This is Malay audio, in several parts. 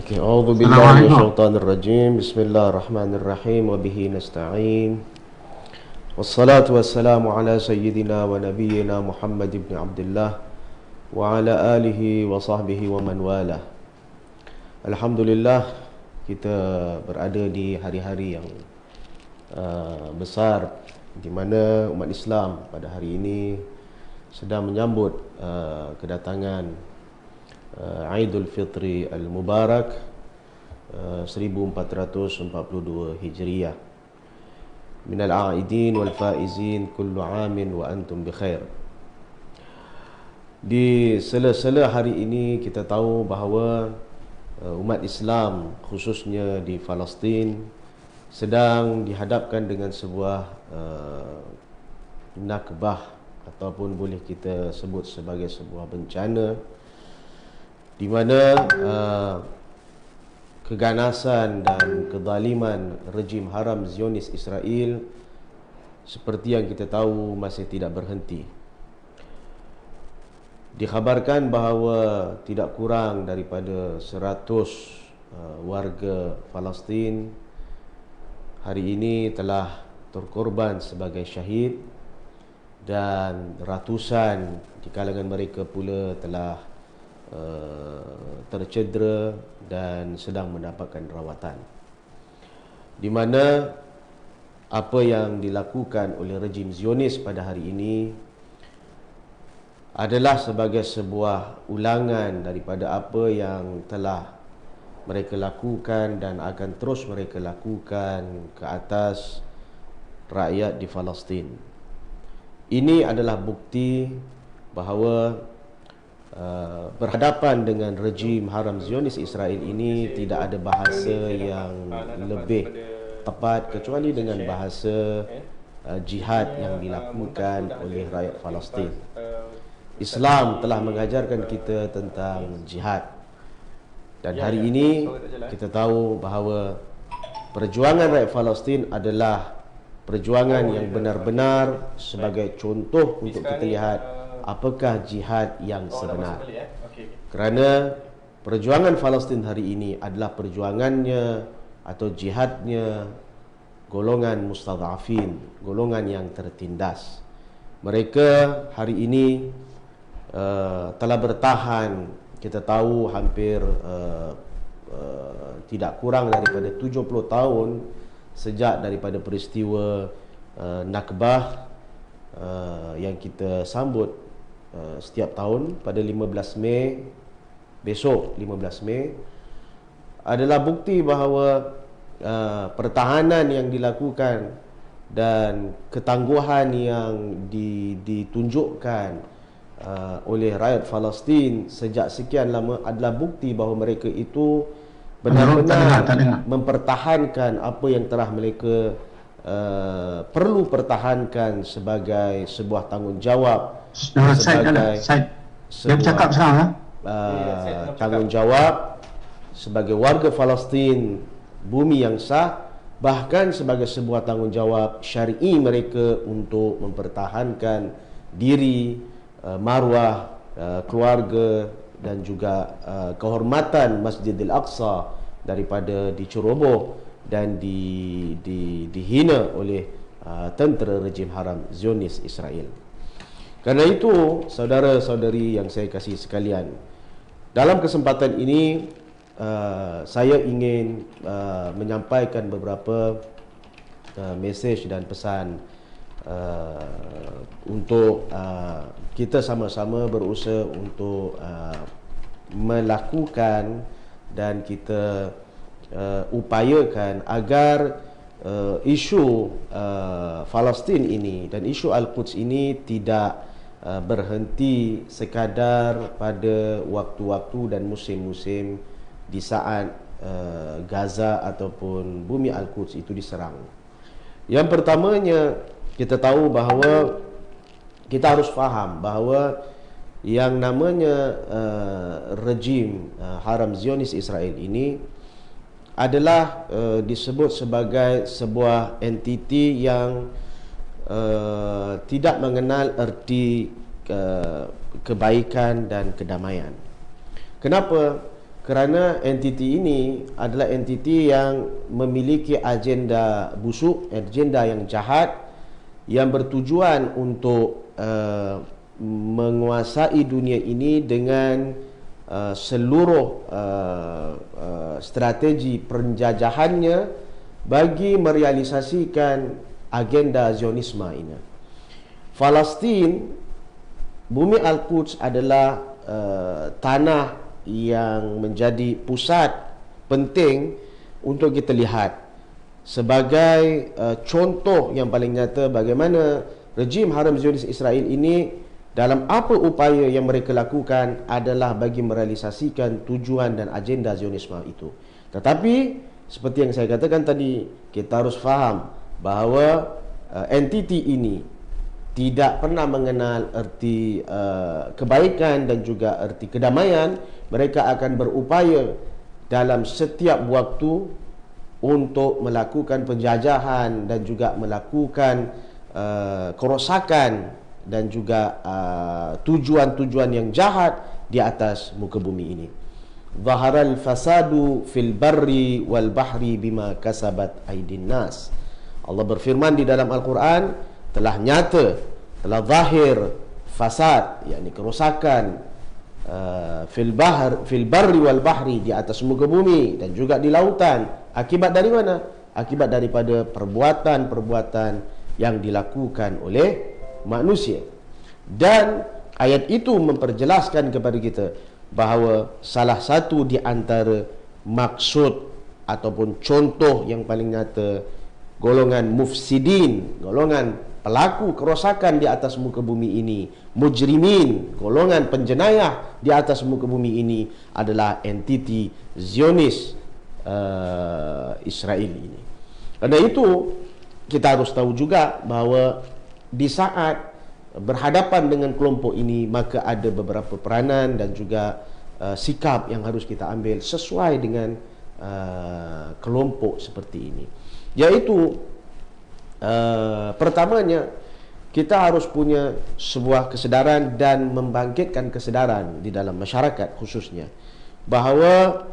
Okey, a'udzu billahi minasyaitonir rajim. Bismillahirrahmanirrahim wa bihi nasta'in. Wassalatu wassalamu ala sayyidina wa nabiyyina Muhammad ibn Abdullah wa ala alihi wa sahbihi wa man wala. Alhamdulillah, kita berada di hari-hari yang besar di mana umat Islam pada hari ini sedang menyambut kedatangan Aidul Fitri Al-Mubarak 1442 Hijriyah. Minal a'idin wal faizin kullu amin wa antum bi khair. Di sela-sela hari ini kita tahu bahawa umat Islam khususnya di Palestin sedang dihadapkan dengan sebuah nakbah ataupun boleh kita sebut sebagai sebuah bencana di mana keganasan dan kezaliman rejim haram Zionis Israel seperti yang kita tahu masih tidak berhenti. Dikhabarkan bahawa tidak kurang daripada 100 warga Palestin hari ini telah terkorban sebagai syahid dan ratusan di kalangan mereka pula telah tercedera dan sedang mendapatkan rawatan, di mana apa yang dilakukan oleh rejim Zionis pada hari ini adalah sebagai sebuah ulangan daripada apa yang telah mereka lakukan dan akan terus mereka lakukan ke atas rakyat di Palestin. Ini adalah bukti bahawa berhadapan dengan rejim haram Zionis Israel ini tidak ada bahasa yang lebih tepat kecuali dengan bahasa jihad yang dilakukan oleh rakyat Palestin. Islam telah mengajarkan kita tentang jihad, dan hari ini kita tahu bahawa perjuangan rakyat Palestin adalah perjuangan yang benar-benar sebagai contoh untuk kita lihat apakah jihad yang sebenar. Kerana perjuangan Palestin hari ini adalah perjuangannya atau jihadnya golongan mustadhafin, golongan yang tertindas. Mereka hari ini telah bertahan, kita tahu hampir tidak kurang daripada 70 tahun sejak daripada peristiwa Nakbah yang kita sambut setiap tahun pada 15 Mei, besok 15 Mei adalah bukti bahawa pertahanan yang dilakukan dan ketangguhan yang ditunjukkan oleh rakyat Palestin sejak sekian lama adalah bukti bahawa mereka itu benar-benar mempertahankan apa yang telah mereka perlu pertahankan sebagai sebuah tanggungjawab, sebagai sebuah tanggungjawab sebagai warga Palestin bumi yang sah, bahkan sebagai sebuah tanggungjawab syar'i mereka untuk mempertahankan diri, maruah keluarga dan juga kehormatan Masjidil Aqsa daripada diceroboh dan dihina oleh tentera rejim haram Zionis Israel. Karena itu, saudara-saudari yang saya kasihi sekalian, dalam kesempatan ini saya ingin menyampaikan beberapa mesej dan pesan untuk kita sama-sama berusaha untuk melakukan dan kita upayakan agar isu Palestin ini dan isu Al-Quds ini tidak berhenti sekadar pada waktu-waktu dan musim-musim di saat Gaza ataupun bumi Al-Quds itu diserang. Yang pertamanya, kita tahu bahawa kita harus faham bahawa yang namanya rejim haram Zionis Israel ini adalah disebut sebagai sebuah entiti yang tidak mengenal erti kebaikan dan kedamaian. Kenapa? kerana entiti ini adalah entiti yang memiliki agenda busuk, agenda yang jahat, yang bertujuan untuk menguasai dunia ini dengan seluruh strategi penjajahannya bagi merealisasikan agenda Zionisme ini. Palestin, bumi Al-Quds adalah tanah yang menjadi pusat penting untuk kita lihat sebagai contoh yang paling nyata bagaimana rejim haram Zionis Israel ini dalam apa upaya yang mereka lakukan adalah bagi merealisasikan tujuan dan agenda Zionisme itu. Tetapi seperti yang saya katakan tadi, kita harus faham bahawa entiti ini tidak pernah mengenal erti kebaikan dan juga erti kedamaian. Mereka akan berupaya dalam setiap waktu untuk melakukan penjajahan dan juga melakukan kerosakan dan juga tujuan-tujuan yang jahat di atas muka bumi ini. Zaharal fasadu fil barri wal bahri bima kasabat aydin nas. Allah berfirman di dalam Al-Quran, telah nyata, telah zahir fasad, yakni kerosakan fil barri wal bahri, di atas muka bumi dan juga di lautan. Akibat dari mana? Akibat daripada perbuatan-perbuatan yang dilakukan oleh manusia. Dan ayat itu memperjelaskan kepada kita bahawa salah satu di antara maksud ataupun contoh yang paling nyata golongan mufsidin, golongan pelaku kerosakan di atas muka bumi ini, mujrimin, golongan penjenayah di atas muka bumi ini adalah entiti Zionis Israel ini. Karena itu kita harus tahu juga bahawa di saat berhadapan dengan kelompok ini, maka ada beberapa peranan dan juga sikap yang harus kita ambil sesuai dengan kelompok seperti ini. Iaitu pertamanya, kita harus punya sebuah kesedaran dan membangkitkan kesedaran di dalam masyarakat khususnya bahawa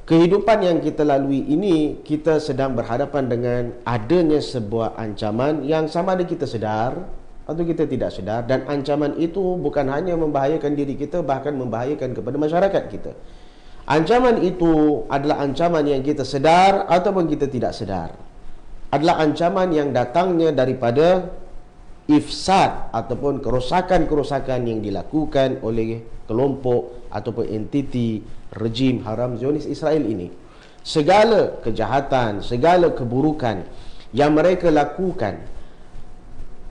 kehidupan yang kita lalui ini, kita sedang berhadapan dengan adanya sebuah ancaman yang sama ada kita sedar atau kita tidak sedar, dan ancaman itu bukan hanya membahayakan diri kita, bahkan membahayakan kepada masyarakat kita. Ancaman itu adalah ancaman yang kita sedar ataupun kita tidak sedar. Adalah ancaman yang datangnya daripada ifsad ataupun kerosakan-kerosakan yang dilakukan oleh kelompok ataupun entiti rejim haram Zionis Israel ini. Segala kejahatan, segala keburukan yang mereka lakukan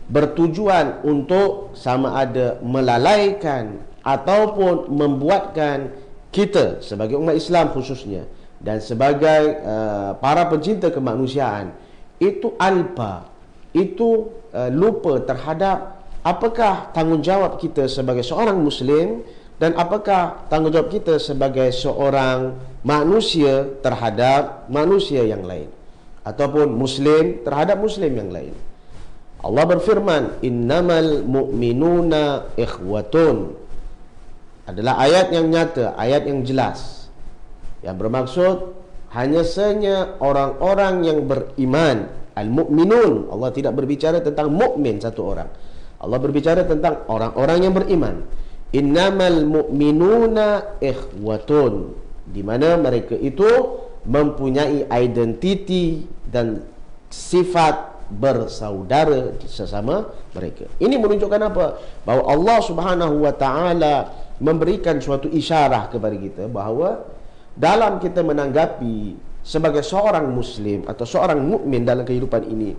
bertujuan untuk sama ada melalaikan ataupun membuatkan kita sebagai umat Islam khususnya dan sebagai para pencinta kemanusiaan itu lupa terhadap apakah tanggungjawab kita sebagai seorang Muslim dan apakah tanggungjawab kita sebagai seorang manusia terhadap manusia yang lain ataupun Muslim terhadap Muslim yang lain. Allah berfirman, innamal mu'minuna ikhwatun. Adalah ayat yang nyata, ayat yang jelas, yang bermaksud hanya saja orang-orang yang beriman. Al-mu'minun, Allah tidak berbicara tentang mukmin satu orang, Allah berbicara tentang orang-orang yang beriman. Innamal mu'minuna ikhwatun, di mana mereka itu mempunyai identiti dan sifat bersaudara sesama mereka. Ini menunjukkan apa? Bahawa Allah Subhanahu wa taala memberikan suatu isyarah kepada kita bahawa dalam kita menanggapi sebagai seorang Muslim atau seorang mukmin dalam kehidupan ini,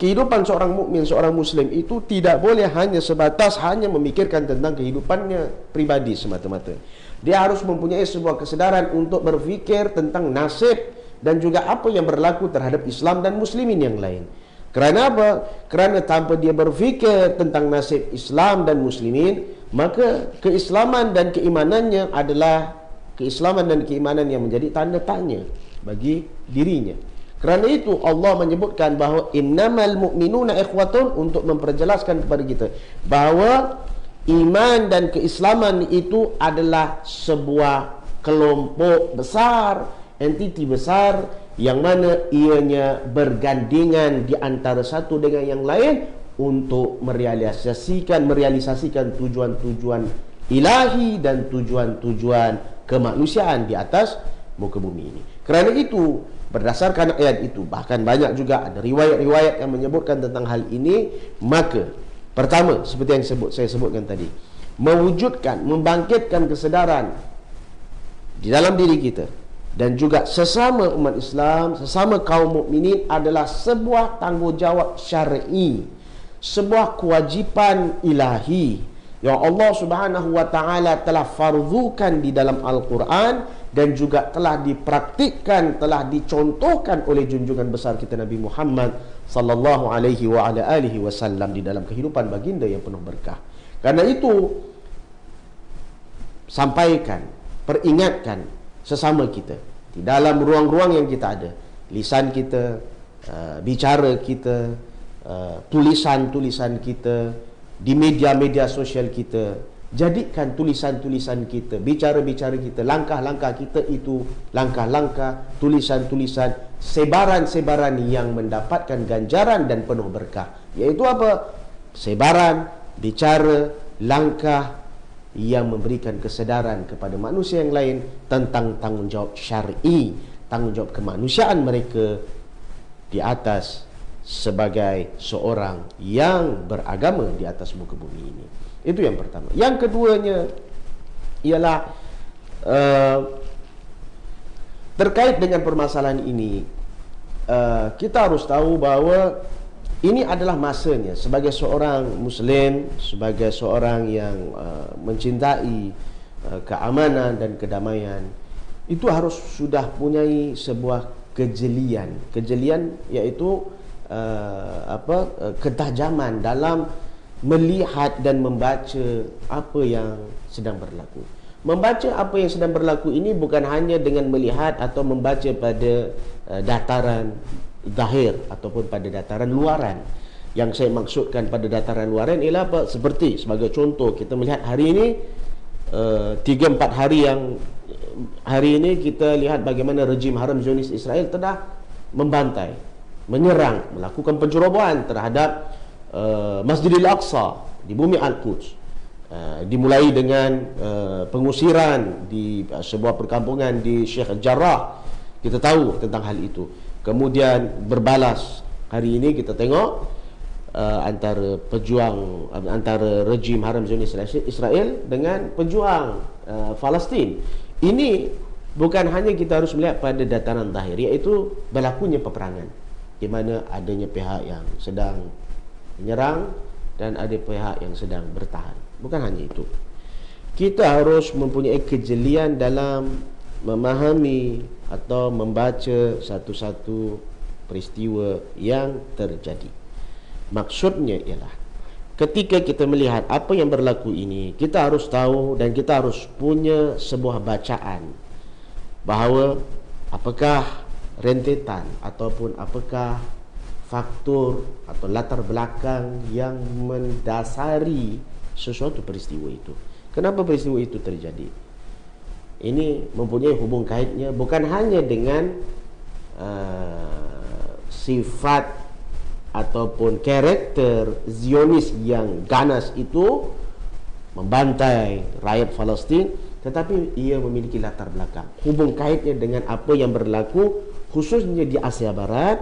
kehidupan seorang mukmin, seorang Muslim itu tidak boleh hanya sebatas hanya memikirkan tentang kehidupannya pribadi semata-mata. Dia harus mempunyai sebuah kesedaran untuk berfikir tentang nasib dan juga apa yang berlaku terhadap Islam dan Muslimin yang lain. Kerana apa? Kerana tanpa dia berfikir tentang nasib Islam dan Muslimin, maka keislaman dan keimanannya adalah keislaman dan keimanan yang menjadi tanda tanya bagi dirinya. Kerana itu Allah menyebutkan bahawa innamal mu'minuna ikhwatun untuk memperjelaskan kepada kita bahawa Iman dan keislaman itu adalah sebuah kelompok besar, entiti besar, yang mana ianya bergandingan di antara satu dengan yang lain untuk merealisasikan tujuan-tujuan ilahi dan tujuan-tujuan kemanusiaan di atas muka bumi ini. Kerana itu, berdasarkan ayat itu, bahkan banyak juga ada riwayat-riwayat yang menyebutkan tentang hal ini, maka pertama, seperti yang saya sebutkan tadi, mewujudkan, membangkitkan kesedaran di dalam diri kita dan juga sesama umat Islam, sesama kaum mukminin adalah sebuah tanggungjawab syar'i, sebuah kewajipan ilahi yang Allah Subhanahu wa taala telah fardukan di dalam Al-Quran dan juga telah dipraktikkan, telah dicontohkan oleh junjungan besar kita Nabi Muhammad sallallahu alaihi wa ala alihi wasallam di dalam kehidupan baginda yang penuh berkah. Karena itu, sampaikan, peringatkan sesama kita di dalam ruang-ruang yang kita ada, lisan kita, bicara kita, tulisan-tulisan kita, di media-media sosial kita. Jadikan tulisan-tulisan kita, bicara-bicara kita, langkah-langkah kita itu langkah-langkah, tulisan-tulisan, sebaran-sebaran yang mendapatkan ganjaran dan penuh berkah. Iaitu apa? Sebaran, bicara, langkah yang memberikan kesedaran kepada manusia yang lain tentang tanggungjawab syar'i, tanggungjawab kemanusiaan mereka di atas sebagai seorang yang beragama di atas muka bumi ini. Itu yang pertama. Yang keduanya ialah terkait dengan permasalahan ini, kita harus tahu bahawa ini adalah masanya sebagai seorang Muslim, sebagai seorang yang mencintai keamanan dan kedamaian, itu harus sudah punyai sebuah kejelian. Kejelian iaitu ketajaman dalam melihat dan membaca apa yang sedang berlaku. Membaca apa yang sedang berlaku ini bukan hanya dengan melihat atau membaca pada dataran zahir ataupun pada dataran luaran. Yang saya maksudkan pada dataran luaran ialah apa? Seperti sebagai contoh, kita melihat hari ini 3-4 hari yang hari ini kita lihat bagaimana rejim haram Zionis Israel telah membantai, menyerang, melakukan pencerobohan terhadap Masjidil Aqsa di bumi Al-Quds. Dimulai dengan pengusiran di sebuah perkampungan di Sheikh Jarrah. Kita tahu tentang hal itu. Kemudian berbalas, hari ini kita tengok antara rejim haram Zionis Israel dengan pejuang Palestin. Ini bukan hanya kita harus melihat pada dataran zahir, iaitu berlakunya peperangan di mana adanya pihak yang sedang menyerang dan ada pihak yang sedang bertahan. Bukan hanya itu, kita harus mempunyai kejelian dalam memahami atau membaca satu-satu peristiwa yang terjadi. Maksudnya ialah, ketika kita melihat apa yang berlaku ini, kita harus tahu dan kita harus punya sebuah bacaan bahawa apakah rentetan ataupun apakah faktor atau latar belakang yang mendasari sesuatu peristiwa itu. Kenapa peristiwa itu terjadi? Ini mempunyai hubung kaitnya bukan hanya dengan sifat ataupun karakter Zionis yang ganas itu membantai rakyat Palestin, tetapi ia memiliki latar belakang, hubung kaitnya dengan apa yang berlaku khususnya di Asia Barat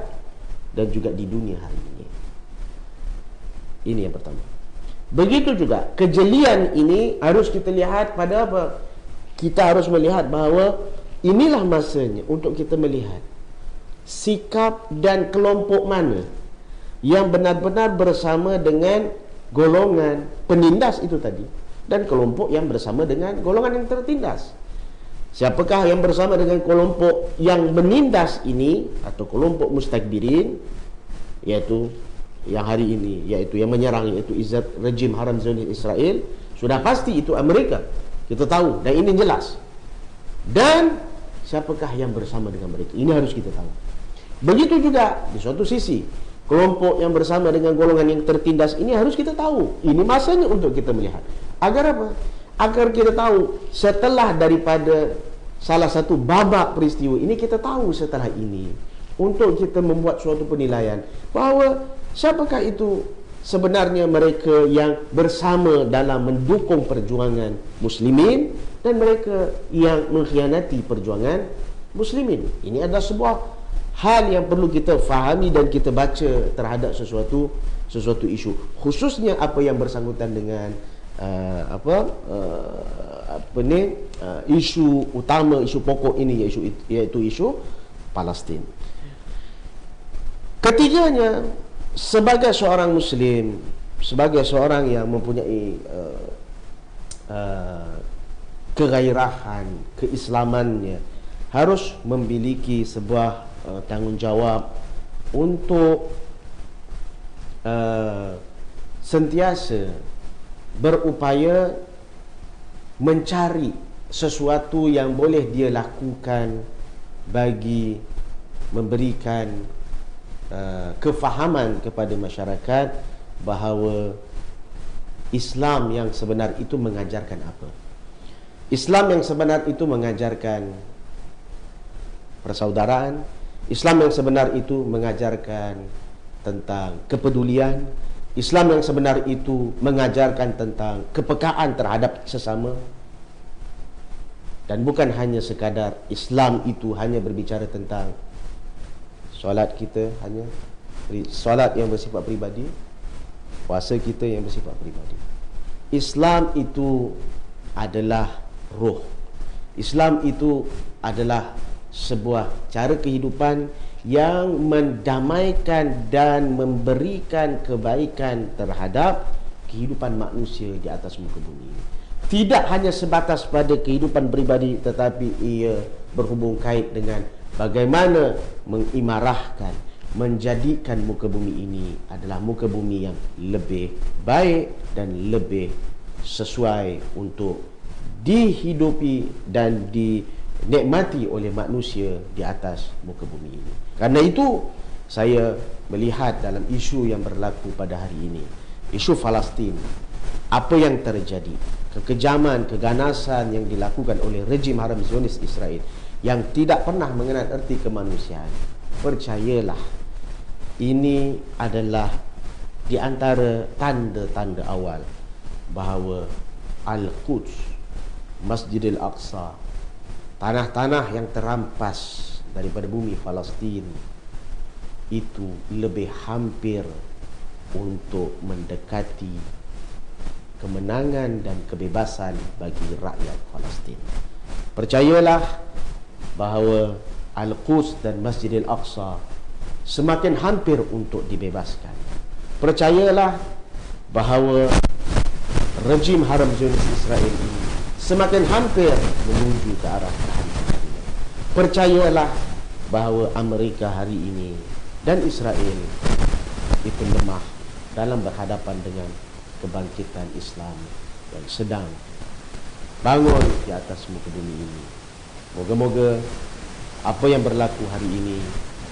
dan juga di dunia hari ini. Ini yang pertama. Begitu juga kejelian ini harus kita lihat pada apa? Kita harus melihat bahawa inilah masanya untuk kita melihat sikap dan kelompok mana yang benar-benar bersama dengan golongan penindas itu tadi, dan kelompok yang bersama dengan golongan yang tertindas. Siapakah yang bersama dengan kelompok yang menindas ini atau kelompok mustakbirin, yaitu yang hari ini, yaitu yang menyerang, yaitu rejim haram Zionis Israel? Sudah pasti itu Amerika, kita tahu, dan ini jelas. Dan siapakah yang bersama dengan mereka? Ini harus kita tahu. Begitu juga di suatu sisi kelompok yang bersama dengan golongan yang tertindas ini harus kita tahu. Ini masanya untuk kita melihat Agar apa? Agar kita tahu setelah daripada salah satu babak peristiwa ini, kita tahu setelah ini untuk kita membuat suatu penilaian bahawa siapakah itu sebenarnya mereka yang bersama dalam mendukung perjuangan muslimin dan mereka yang mengkhianati perjuangan muslimin. Ini adalah sebuah hal yang perlu kita fahami dan kita baca terhadap sesuatu isu, khususnya apa yang bersangkutan dengan isu utama, isu pokok ini, iaitu isu Palestin. Ketiganya, sebagai seorang muslim, sebagai seorang yang mempunyai kegairahan keislamannya, harus memiliki sebuah tanggungjawab untuk sentiasa berupaya mencari sesuatu yang boleh dia lakukan bagi memberikan kefahaman kepada masyarakat bahawa Islam yang sebenar itu mengajarkan apa. Islam yang sebenar itu mengajarkan persaudaraan. Islam yang sebenar itu mengajarkan tentang kepedulian. Islam yang sebenar itu mengajarkan tentang kepekaan terhadap sesama. Dan bukan hanya sekadar Islam itu hanya berbicara tentang solat kita, hanya solat yang bersifat peribadi, puasa kita yang bersifat peribadi. Islam itu adalah roh. Islam itu adalah sebuah cara kehidupan yang mendamaikan dan memberikan kebaikan terhadap kehidupan manusia di atas muka bumi ini. Tidak hanya sebatas pada kehidupan pribadi, tetapi ia berhubung kait dengan bagaimana mengimarahkan, menjadikan muka bumi ini adalah muka bumi yang lebih baik dan lebih sesuai untuk dihidupi dan dinikmati oleh manusia di atas muka bumi ini. Karena itu saya melihat dalam isu yang berlaku pada hari ini, isu Palestin, apa yang terjadi, kekejaman, keganasan yang dilakukan oleh rejim haram Zionis Israel yang tidak pernah mengenal erti kemanusiaan. Percayalah, ini adalah di antara tanda-tanda awal bahawa Al-Quds, Masjidil Aqsa, tanah-tanah yang terampas daripada bumi Palestin itu lebih hampir untuk mendekati kemenangan dan kebebasan bagi rakyat Palestin. Percayalah bahawa Al-Quds dan Masjidil Aqsa semakin hampir untuk dibebaskan. Percayalah bahawa rejim haram Zionis Israel ini semakin hampir menuju ke arah kehancuran. Percayalah bahawa Amerika hari ini dan Israel itu lemah dalam berhadapan dengan kebangkitan Islam yang sedang bangun di atas muka bumi ini. Moga-moga apa yang berlaku hari ini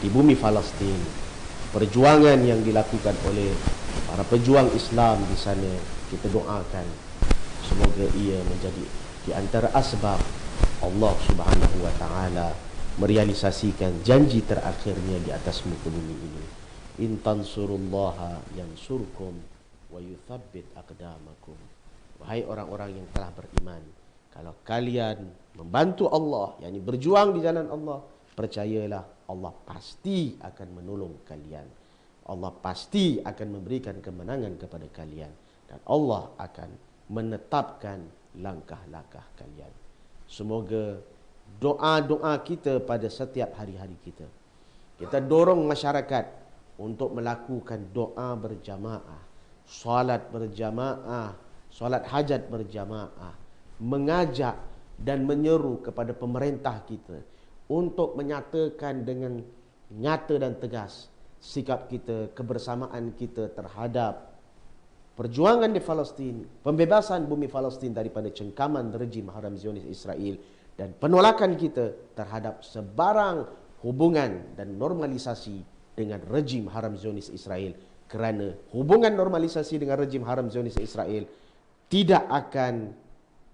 di bumi Palestin, perjuangan yang dilakukan oleh para pejuang Islam di sana, kita doakan semoga ia menjadi di antara asbab Allah Subhanahu wa taala merealisasikan janji terakhirnya di atas muka bumi ini. In tansurullaha yansurkum wa yuthabbit aqdamakum. Wahai orang-orang yang telah beriman, kalau kalian membantu Allah, yakni berjuang di jalan Allah, percayalah Allah pasti akan menolong kalian. Allah pasti akan memberikan kemenangan kepada kalian, dan Allah akan menetapkan langkah-langkah kalian. Semoga doa-doa kita pada setiap hari-hari kita, kita dorong masyarakat untuk melakukan doa berjamaah, solat berjamaah, solat hajat berjamaah, mengajak dan menyeru kepada pemerintah kita untuk menyatakan dengan nyata dan tegas sikap kita, kebersamaan kita terhadap perjuangan di Palestin, pembebasan bumi Palestin daripada cengkaman rejim haram Zionis Israel, dan penolakan kita terhadap sebarang hubungan dan normalisasi dengan rejim haram Zionis Israel, kerana hubungan normalisasi dengan rejim haram Zionis Israel tidak akan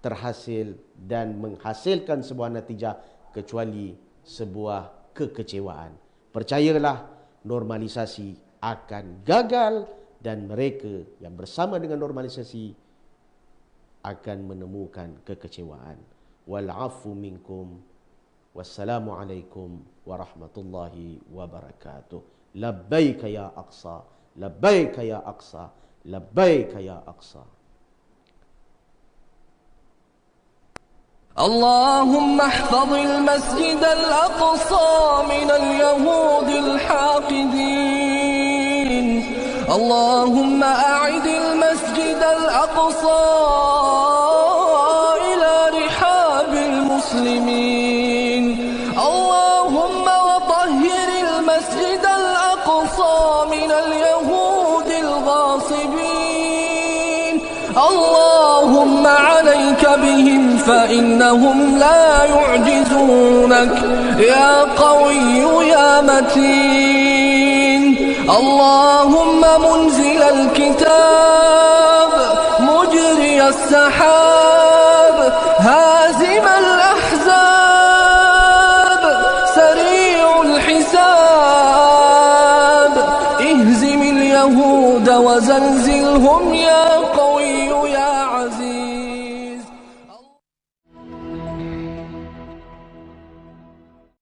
terhasil dan menghasilkan sebuah natijah kecuali sebuah kekecewaan. Percayalah, normalisasi akan gagal dan mereka yang bersama dengan normalisasi akan menemukan kekecewaan. Wal'afu minkum. Wassalamualaikum warahmatullahi wabarakatuh. Labbaika ya Aqsa, labbaika ya Aqsa, labbaika ya Aqsa. اللهم احفظ المسجد الأقصى من اليهود الحاقدين. اللهم أعد المسجد الأقصى إلى رحاب المسلمين. اللهم وطهر المسجد الأقصى من اليهود الغاصبين. اللهم عليك بهم فإنهم لا يعجزونك يا قوي يا متين. اللهم منزل الكتاب مجري السحاب هازم الأحزاب سريع الحساب اهزم اليهود وزلزلهم يا قوي